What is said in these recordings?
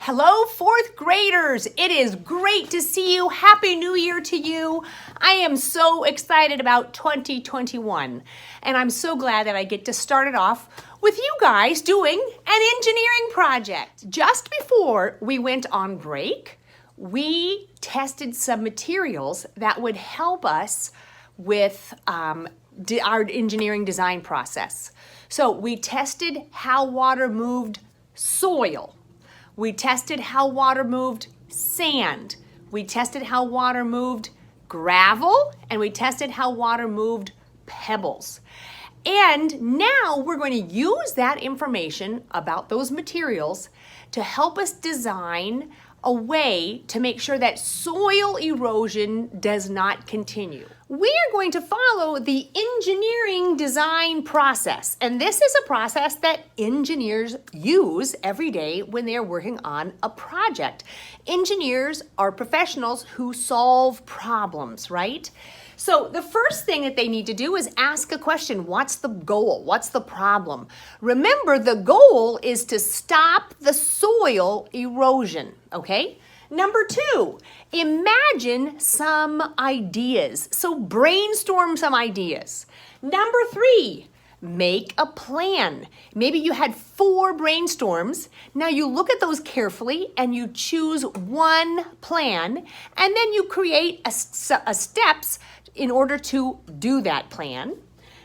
Hello, fourth graders. It is great to see you. Happy New Year to you. I am so excited about 2021, and I'm so glad that I get to start it off with you guys doing an engineering project. Just before we went on break, we tested some materials that would help us with our engineering design process. So we tested how water moved soil. We tested how water moved sand. We tested how water moved gravel, and we tested how water moved pebbles. And now we're going to use that information about those materials to help us design a way to make sure that soil erosion does not continue. We are going to follow the engineering design process, and this is a process that engineers use every day when they're working on a project. Engineers are professionals who solve problems, right? So the first thing that they need to do is ask a question. What's the goal? What's the problem? Remember, the goal is to stop the soil erosion, okay? Number two, imagine some ideas. So brainstorm some ideas. Number three, make a plan. Maybe you had 4 brainstorms. Now you look at those carefully and you choose one plan, and then you create a steps in order to do that plan.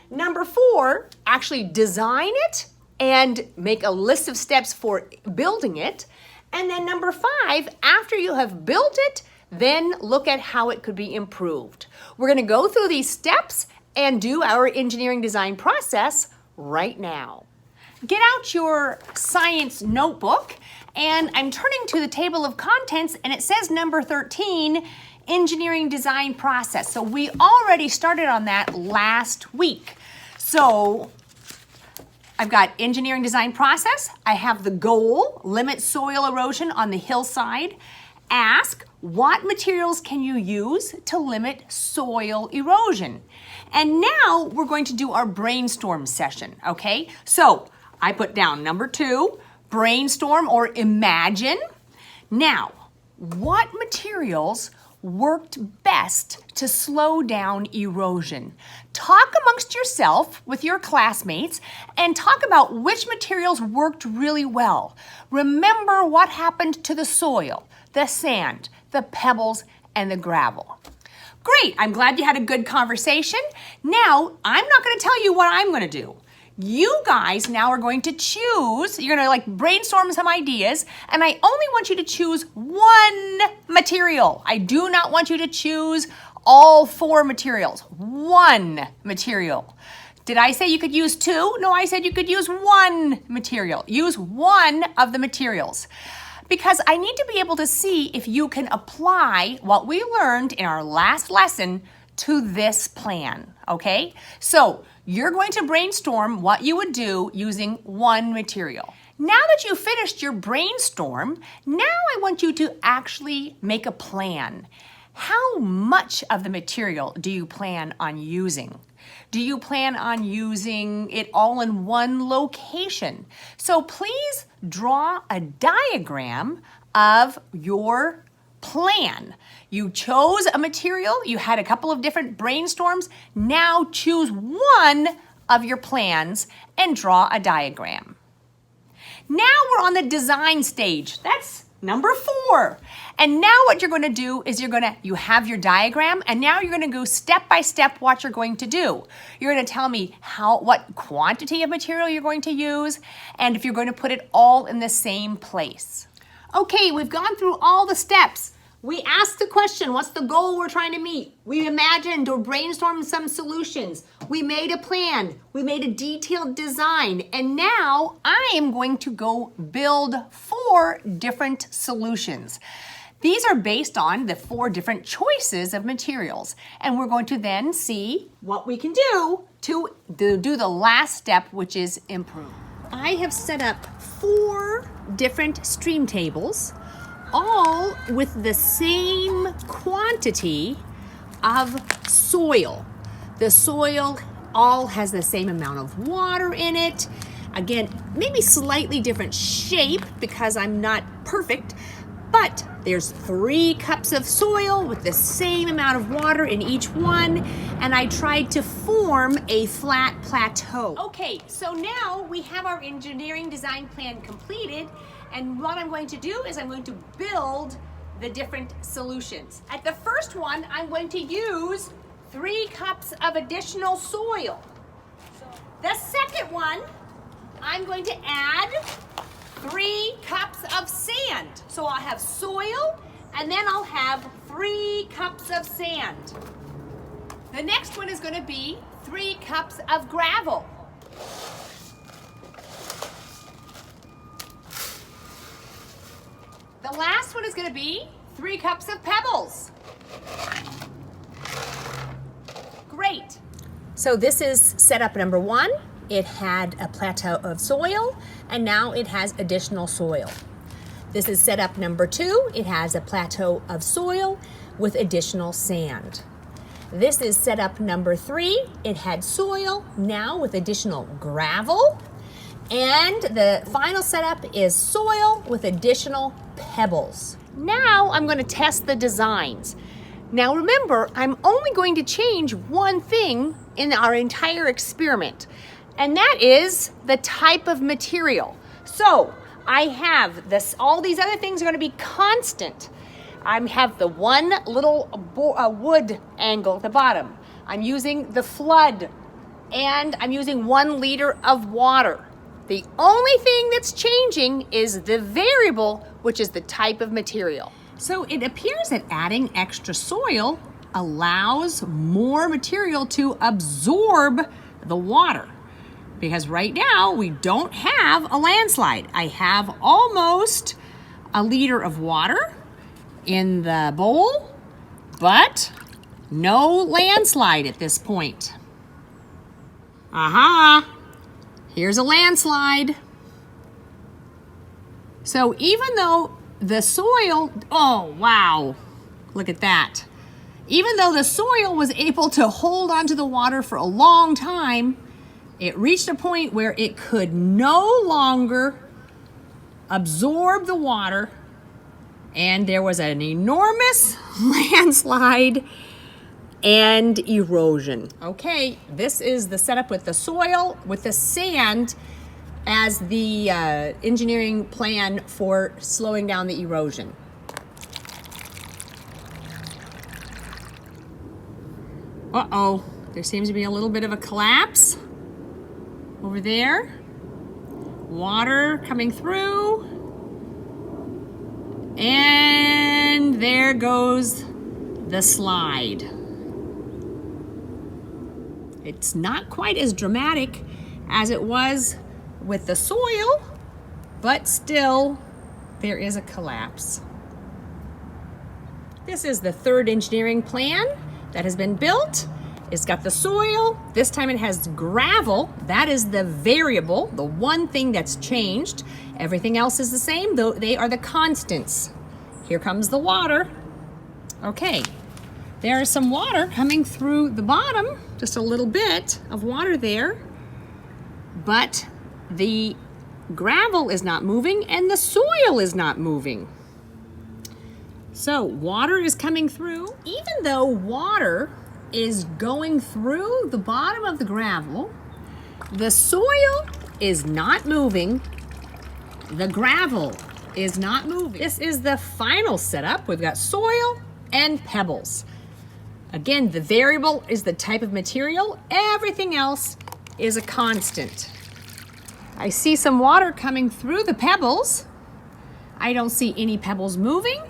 Number 4, actually design it and make a list of steps for building it. And then number 5, after you have built it, then look at how it could be improved. We're going to go through these steps and do our engineering design process right now. Get out your science notebook, and I'm turning to the table of contents, and it says number 13, engineering design process. So we already started on that last week. So I've got engineering design process. I have the goal, limit soil erosion on the hillside. Ask, what materials can you use to limit soil erosion? And now we're going to do our brainstorm session, okay? So I put down number 2, brainstorm or imagine. Now, what materials worked best to slow down erosion? Talk amongst yourself with your classmates and talk about which materials worked really well. Remember what happened to the soil, the sand, the pebbles, and the gravel. Great, I'm glad you had a good conversation. Now, I'm not going to tell you what I'm going to do. You guys now are going to choose, you're going to brainstorm some ideas, and I only want you to choose one material. I do not want you to choose all 4 materials. One material. Did I say you could use 2? No, I said you could use 1 material. Use one of the materials. Because I need to be able to see if you can apply what we learned in our last lesson to this plan, okay? So you're going to brainstorm what you would do using 1 material. Now that you've finished your brainstorm, now I want you to actually make a plan. How much of the material do you plan on using? Do you plan on using it all in one location? So please draw a diagram of your plan. You chose a material, you had a couple of different brainstorms, now choose one of your plans and draw a diagram. Now we're on the design stage. That's number 4. And now what you're going to do is you have your diagram, and now you're going to go step by step what you're going to do. You're going to tell me what quantity of material you're going to use, and if you're going to put it all in the same place. Okay, we've gone through all the steps. We asked the question, what's the goal we're trying to meet? We imagined or brainstormed some solutions. We made a plan. We made a detailed design. And now I am going to go build 4 different solutions. These are based on the 4 different choices of materials. And we're going to then see what we can do to do the last step, which is improve. I have set up 4 different stream tables, all with the same quantity of soil. The soil all has the same amount of water in it. Again, maybe slightly different shape because I'm not perfect, but there's 3 cups of soil with the same amount of water in each one, and I tried to form a flat plateau. Okay, so now we have our engineering design plan completed, and what I'm going to do is I'm going to build the different solutions. At the first one, I'm going to use 3 cups of additional soil. The second one, I'm going to add 3 cups of sand. So I'll have soil, and then I'll have 3 cups of sand. The next one is going to be 3 cups of gravel. The last one is going to be 3 cups of pebbles. Great. So this is setup number 1. It had a plateau of soil, and now it has additional soil. This is setup number 2. It has a plateau of soil with additional sand. This is setup number 3. It had soil, now with additional gravel. And the final setup is soil with additional pebbles. Now I'm going to test the designs. Now remember, I'm only going to change one thing in our entire experiment, and that is the type of material. So I have this, all these other things are going to be constant. I have the one little wood angle at the bottom. I'm using the flood, and I'm using 1 liter of water. The only thing that's changing is the variable, which is the type of material. So it appears that adding extra soil allows more material to absorb the water. Because right now we don't have a landslide. I have almost a liter of water in the bowl, but no landslide at this point. Aha! Here's a landslide. So even though the soil, oh wow, look at that. Even though the soil was able to hold onto the water for a long time, it reached a point where it could no longer absorb the water, and there was an enormous landslide and erosion. Okay, this is the setup with the soil, with the sand as the engineering plan for slowing down the erosion. Uh-oh, there seems to be a little bit of a collapse over there. Water coming through. And there goes the slide. It's not quite as dramatic as it was with the soil, but still there is a collapse. This is the 3rd engineering plan that has been built. It's got the soil. This time it has gravel. That is the variable, the one thing that's changed. Everything else is the same, though they are the constants. Here comes the water. Okay, there is some water coming through the bottom, just a little bit of water there, but the gravel is not moving and the soil is not moving. So water is coming through. Even though water is going through the bottom of the gravel, the soil is not moving, the gravel is not moving. This is the final setup. We've got soil and pebbles. Again, the variable is the type of material. Everything else is a constant. I see some water coming through the pebbles. I don't see any pebbles moving.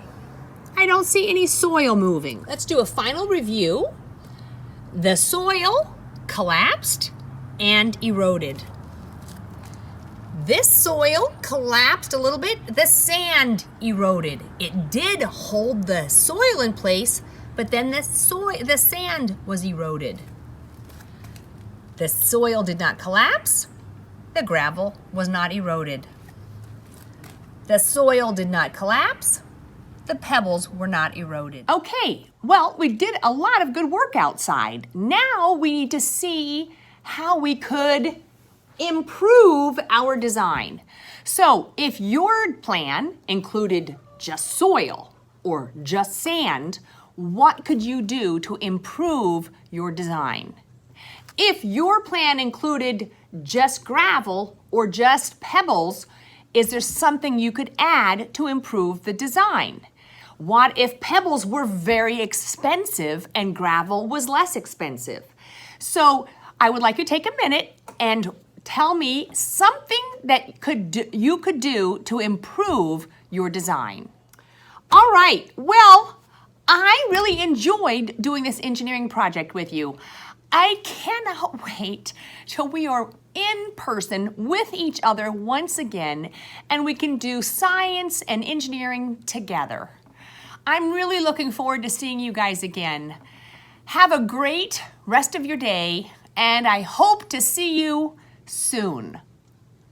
I don't see any soil moving. Let's do a final review. The soil collapsed and eroded. This soil collapsed a little bit. The sand eroded. It did hold the soil in place, but then the sand was eroded. The soil did not collapse. The gravel was not eroded. The soil did not collapse. The pebbles were not eroded. Okay, well, we did a lot of good work outside. Now we need to see how we could improve our design. So if your plan included just soil or just sand, what could you do to improve your design? If your plan included just gravel or just pebbles, is there something you could add to improve the design? What if pebbles were very expensive and gravel was less expensive? So I would like you to take a minute and tell me something that you could do to improve your design. All right, well, I really enjoyed doing this engineering project with you. I cannot wait till we are in person with each other once again and we can do science and engineering together. I'm really looking forward to seeing you guys again. Have a great rest of your day, and I hope to see you soon.